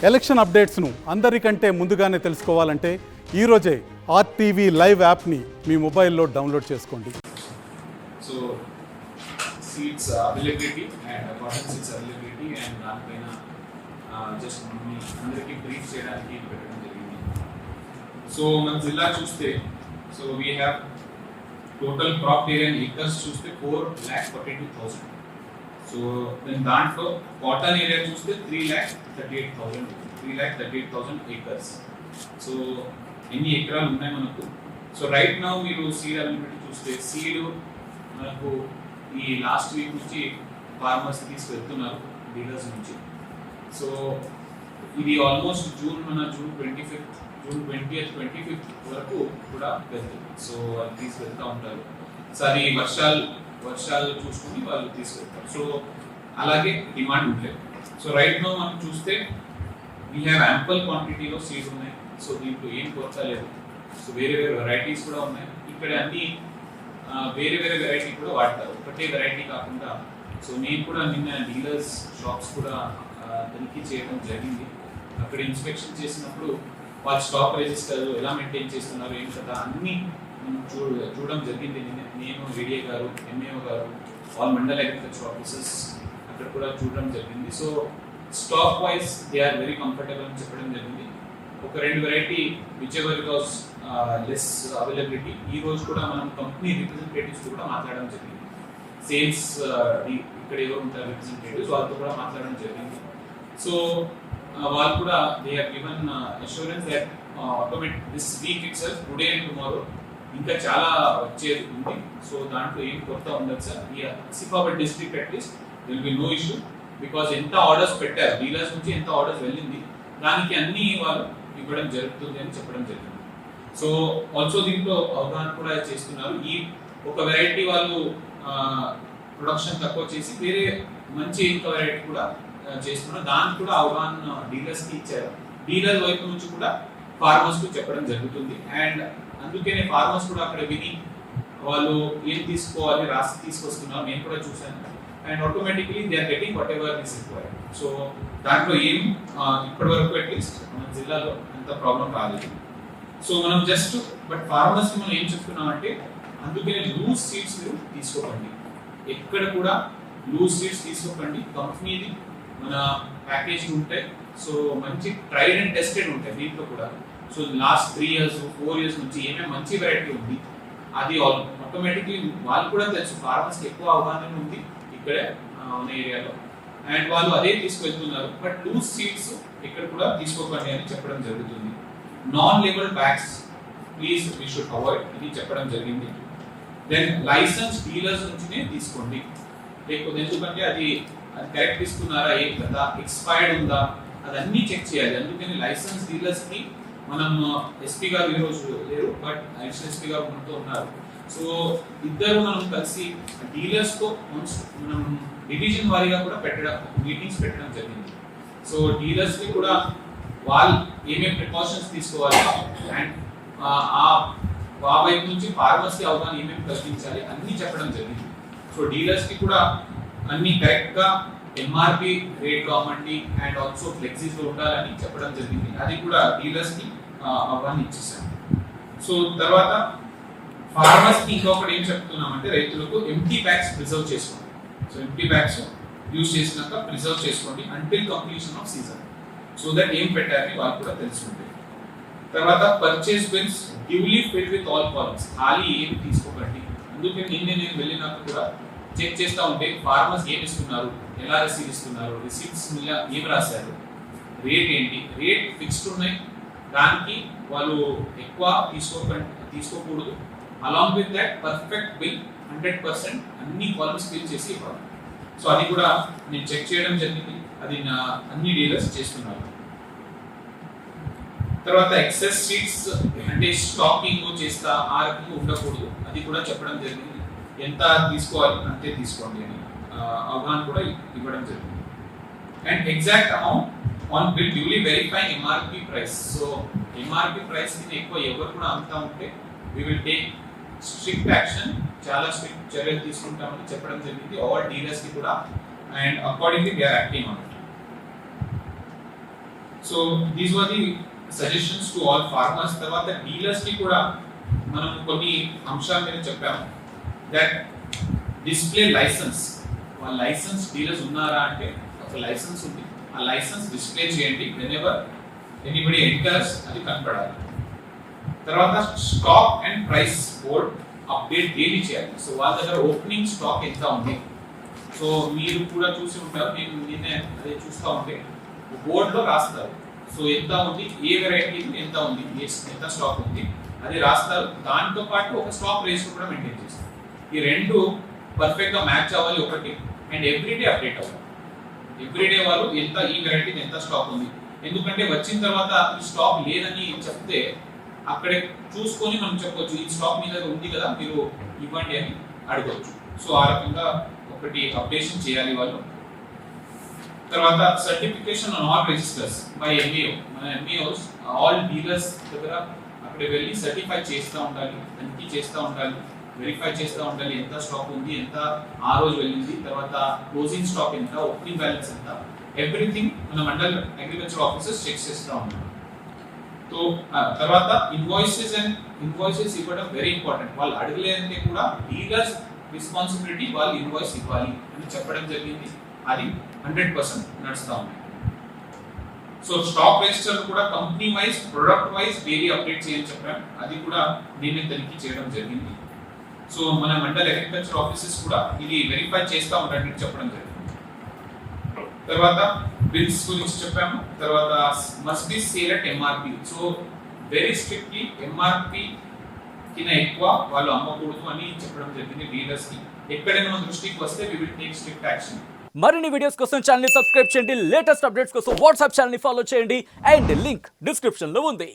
Election అప్డేట్స్ను అందరికంటే ముందుగానే తెలుసుకోవాలంటే ఈరోజే ఆర్టీవీ లైవ్ యాప్ని మీ మొబైల్లో డౌన్లోడ్ చేసుకోండి. So seats availability and according seats availability and దానిపైన జస్ట్ మమ్మల్ని అందరికీ బ్రీఫ్ చేయడానికి పెట్టడం జరిగింది. సో మన జిల్లా చూస్తే so we have total crop area acres చూస్తే 4,42,000. సో దెన్ దాంట్లో కాటన్ ఏరియా చూస్తే 3,38,000 ఏకర్స్. సో ఎన్ని ఎకరాలు ఉన్నాయి మనకు. సో రైట్ నౌ మీరు సీడ్ అవైలబిలిటీ చూస్తే సీడ్ మనకు ఈ లాస్ట్ వీక్ నుంచి ఫార్మర్స్ తీసుకెళ్తున్నారు డీలర్స్ నుంచి. సో ఇది ఆల్మోస్ట్ జూన్ 20th వరకు కూడా వెళ్తుంది. సో వాళ్ళు తీసుకెళ్తూ ఉంటారు. సో అది వర్షాలు చూసుకుని వాళ్ళు తీసుకెళ్తారు. సో అలాగే డిమాండ్ ఉంటుంది. సో రైట్ నో మనం చూస్తే వీ హ్యావ్ యాంపల్ క్వాంటిటీలో సీడ్స్ ఉన్నాయి. సో దీంట్లో ఏం కొరత లేదు. సో వేరే వెరైటీస్ కూడా ఉన్నాయి. ఇక్కడ అన్ని వేరే వెరైటీ కూడా వాడతారు, ఒకటే వెరైటీ కాకుండా. సో నేను కూడా నిన్న డీలర్స్ షాప్స్ కూడా తనిఖీ చేయడం జరిగింది. అక్కడ ఇన్స్పెక్షన్ చేసినప్పుడు వాళ్ళ స్టాక్ రిజిస్టర్ ఎలా మెయింటైన్ చేస్తున్నారు ఏం కదా అన్నీ చూడడం జరిగింది. నేను ఏడీఏ గారు, ఎంఏఓ గారు, ఆల్ మండల్ అగ్రికల్చర్ ఆఫీసర్స్ అక్కడ కూడా చూడడం జరిగింది. So stock wise they are very comfortable అని చెప్పడం జరిగింది. ఒక 2 variety whichever was less availability ఈ రోజు కూడా మనం కంపెనీ రిప్రజెంటేటివ్స్ కూడా మాట్లాడడం జరిగింది. సేల్స్ ఇక్కడ ఎవరు ఉంటారు రిప్రజెంటేటివ్స్ వాళ్ళతో కూడా మాట్లాడడం జరిగింది. సో వాళ్ళు కూడా they have given assurance that automatic this week itself today and tomorrow ఇంకా చాలా వచ్చేది ఉంది. సో దాంట్లో ఏం కొత్త ఉండదు సార్. ఈ Asifabad district at least will be no issue because ఎంత ఆర్డర్స్ పెట్టారు డీలర్స్ నుంచి ఎంత ఆర్డర్స్ వెళ్ళింది దానికి అన్ని వాళ్ళు ఇవ్వడం జరుగుతుంది అని చెప్పడం జరిగింది. సో ఆల్సో దీంట్లో అవగాహన కూడా చేస్తున్నారు. ఈ ఒక వెరైటీ వాళ్ళు ప్రొడక్షన్ తక్కువ చేసి వేరే మంచి ఇంకో వెరైటీ కూడా చేస్తున్నారు. దానికి కూడా అవగాహన డీలర్స్ కి ఇచ్చారు. డీలర్ వైపు నుంచి కూడా ఫార్మర్స్ కు చెప్పడం జరుగుతుంది. అండ్ అందుకనే ఫార్మర్స్ కూడా అక్కడ విని వాళ్ళు ఏం తీసుకోవాలి రాసి తీసుకొస్తున్నారు నేను కూడా చూశాను. And automatically they are getting whatever is required. So దాంట్లో ఏం ఇప్పటి వరకు అట్లీస్ట్ మన జిల్లాలో అంత ప్రాబ్లం రాలేదు. సో మనం జస్ట్ బట్ ఫార్మర్స్ మనం ఏం చెప్తున్నామంటే అందుకనే లూజ్ సీడ్స్ మీరు తీసుకోకండి. ఎక్కడ కూడా లూజ్ సీడ్స్ తీసుకోకండి. కంపెనీది మన ప్యాకేజ్ ఉంటాయి. సో మంచి ట్రైడ్ అండ్ టెస్టెడ్ ఉంటాయి దీంట్లో కూడా. సో లాస్ట్ 3 years 4 years నుంచి ఏమేమి మంచి వెరైటీ ఉంది అది ఆటోమేటిక్లీ వాళ్ళు కూడా తెలుసు. ఫార్మర్స్కి ఎక్కువ అవగాహన ఉంది ఇక్కడే ఉన్న ఏరియాలో అండ్ వాళ్ళు అదే తీసుకెళ్తున్నారు. బట్ లూజ్ సీడ్స్ ఇక్కడ కూడా తీసుకోకండి అని చెప్పడం జరుగుతుంది. Non label bags please we should avoid ఇది చెప్పడం జరిగింది. దెన్ లైసెన్స్ డీలర్స్ నుంచినే తీసుకోండి. లేకపోతే ఎందుకంటే అది కరెక్ట్ తీసుకున్నారా ఏం కదా ఎక్స్పైర్డ్ ఉందా అదన్నీ చెక్ చేయాలి. అందుకని లైసెన్స్ డీలర్స్ కి మనం ఎస్పీ గారు ఈరోజు లేరు బట్ అడిషనల్ ఎస్పీ గారు మనతో ఉన్నారు. సో ఇద్దరు మనం కలిసి డీలర్స్ తో మనం డివిజన్ వారీగా కూడా మీటింగ్స్ పెట్టడం జరిగింది. సో డీలర్స్ కి కూడా వాళ్ళు ఏమేమి ప్రికాషన్స్ తీసుకోవాలి అండ్ ఆ వైపు నుంచి ఫార్మర్స్ కి అవగాహన ఏమేమి కల్పించాలి అన్ని చెప్పడం జరిగింది. సో డీలర్స్ కి కూడా అన్ని కరెక్ట్ గా ఎంఆర్పి రేట్ కావండి అండ్ ఆల్సో ఫ్లెక్సీస్ లో ఉండాలని చెప్పడం జరిగింది. అది కూడా డీలర్స్ కి అవగాహన ఇచ్చేసాం. సో తర్వాత ఫార్మర్స్ కి ఇంకొకటి ఏం చెప్తున్నామంటే రైతులకు ఎంటీ బ్యాగ్స్ ప్రిజర్వ్ చేసుకోండి. సో ఎంటీ బ్యాగ్స్ యూజ్ చేసినాక ప్రిజర్వ్ చేసుకోండి until completion of season. So that ఏం పెట్టారని వాళ్ళు కూడా తెలుసుకుంటారు. తర్వాత purchase bills duly filled with all columns ఖాళీ ఏమి తీసుకోకండి. అందుకే నేను వెళ్ళినాక కూడా చెక్ చేస్తూ ఉంటే ఫార్మర్స్ ఏమి ఇస్తున్నారు, ఎలా రిసీవ్ ఇస్తున్నారు, రిసీప్ట్స్ మీద ఏం రాశారు, రేట్ ఏంటి, రేట్ ఫిక్స్డ్ ఉన్నాయి దానికి వాళ్ళు ఎక్కువ తీసుకోకూడదు. Along with that perfect bill 100% అన్ని కాలమ్స్ ఫిల్ చేసి ఇవ్వాలి. సో అది కూడా నేను చెక్ చేయడం జరిగింది. అది అన్ని డీలర్స్ చేస్తున్నారు. తర్వాత ఎక్సెస్ సీట్స్ అంటే స్టాకింగ్ చేస్తా ఆ రకంగా ఉండకూడదు అది కూడా చెప్పడం జరిగింది. ఎంత తీసుకోవాలి అంతే తీసుకోండి అని అవగాహన కూడా ఇవ్వడం జరిగింది. And exact amount on bill duly verify MRP price. So MRP price కి ఎక్కువ ఎవరు కూడా అంతా ఉంటే we will take strict action, చాలా స్ట్రిక్ట్ చర్యలు తీసుకుంటామని చెప్పడం జరిగింది ఆల్ డీలర్స్ కి కూడా. And accordingly we are acting on it. So these were the suggestions to all farmers. తర్వాత డీలర్స్ కి కూడా మనం కొన్ని అంశాల మీద చెప్పాము. దట్ డిస్ప్లే లైసెన్స్, వాళ్ళ లైసెన్స్ డీలర్స్ ఉన్నారా అంటే ఒక లైసెన్స్ ఉంది, ఆ లైసెన్స్ డిస్ప్లే చేయండి. వెనెవర్ ఎనీబడి ఎంటర్స్ అది కనపడాలి. తర్వాత stock and price board update daily చేయాలి. సో వాళ్ళ దగ్గర ఓపెనింగ్ స్టాక్ ఎంత ఉంది, సో మీరు కూడా చూసి ఉంటారు, నేను నిన్నే అదే చూస్తూ ఉంటే బోర్డులో రాస్తారు. సో ఎంత ఉంది, ఏ వెరైటీ ఎంత ఉంది, ఎంత స్టాక్ ఉంది అది రాస్తారు. దాంతో పాటు ఒక స్టాక్ రేషియో కూడా మెయింటైన్ చేస్తారు. ఈ రెండు పర్ఫెక్ట్ గా మ్యాచ్ అవ్వాలి ఒకటి, అండ్ ఎవ్రీడే అప్డేట్ అవ్వాలి. ఎవ్రీడే వాళ్ళు ఎంత ఈ వెరైటీ ఎంత స్టాక్ ఉంది, ఎందుకంటే వచ్చిన తర్వాత ఈ స్టాక్ లేదని చెప్తే అక్కడే చూసుకొని మనం చెప్పొచ్చు ఈ స్టాక్ మీద ఉంది కదా మీరు ఇవ్వండి అని అడగవచ్చు. సో ఆ రకంగా ఒకటి అప్డేషన్ చేయాలి వాళ్ళు. తర్వాత certification on all registers by MEO. మన ఎంఈఓస్ ఆల్ డీలర్స్ దగ్గర అక్కడ వెళ్ళి సర్టిఫై చేస్తూ ఉండాలి, తనిఖీ చేస్తూ ఉండాలి, వెరిఫై చేస్తూ ఉండాలి ఎంత స్టాక్ ఉంది, ఎంత ఆ రోజు వెళ్ళింది, తర్వాత క్లోజింగ్ స్టాక్ ఎంత, ఓపెనింగ్ బ్యాలెన్స్ ఎంత, ఎవ్రీథింగ్ మన మండల్ అగ్రికల్చర్ ఆఫీసర్స్ చెక్ చేస్తూ ఉంటారు. సో తర్వాత ఇన్వాయిసెస్ ఇవ్వడం వెరీ ఇంపార్టెంట్. వాళ్ళు అడగలేదంటే కూడా డీలర్స్ రెస్పాన్సిబిలిటీ, వాళ్ళు ఇన్వాయిస్ ఇవ్వాలి అని చెప్పడం జరిగింది. అది 100% నడుస్తూ ఉంది. సో స్టాక్ రిజిస్టర్ కూడా company wise, product wise daily update చేయని చెప్పాను, అది కూడా నేనే తనిఖీ చేయడం జరిగింది. సో మన మండల్ అగ్రికల్చర్ ఆఫీసెస్ కూడా ఇది వెరిఫై చేస్తూ ఉంటారని చెప్పడం జరిగింది. తర్వాత బిల్స్ గురించి చెప్పాము. తర్వాత must be sale at MRP. So very strictly MRP కింద ఎక్కువ వాళ్ళు అమ్మకూడదు అని చెప్పడం జరిగింది డీలర్స్ కి. ఎక్కడైనా మన దృష్టికి వస్తే we will take strict action. మరిన్ని వీడియోస్ కోసం ఛానల్ ని సబ్స్క్రైబ్ చేయండి, లేటెస్ట్ అప్డేట్స్ కోసం వాట్సాప్ ఛానల్ ని ఫాలో చేయండి, అండ్ లింక్ డిస్క్రిప్షన్ లో ఉంది.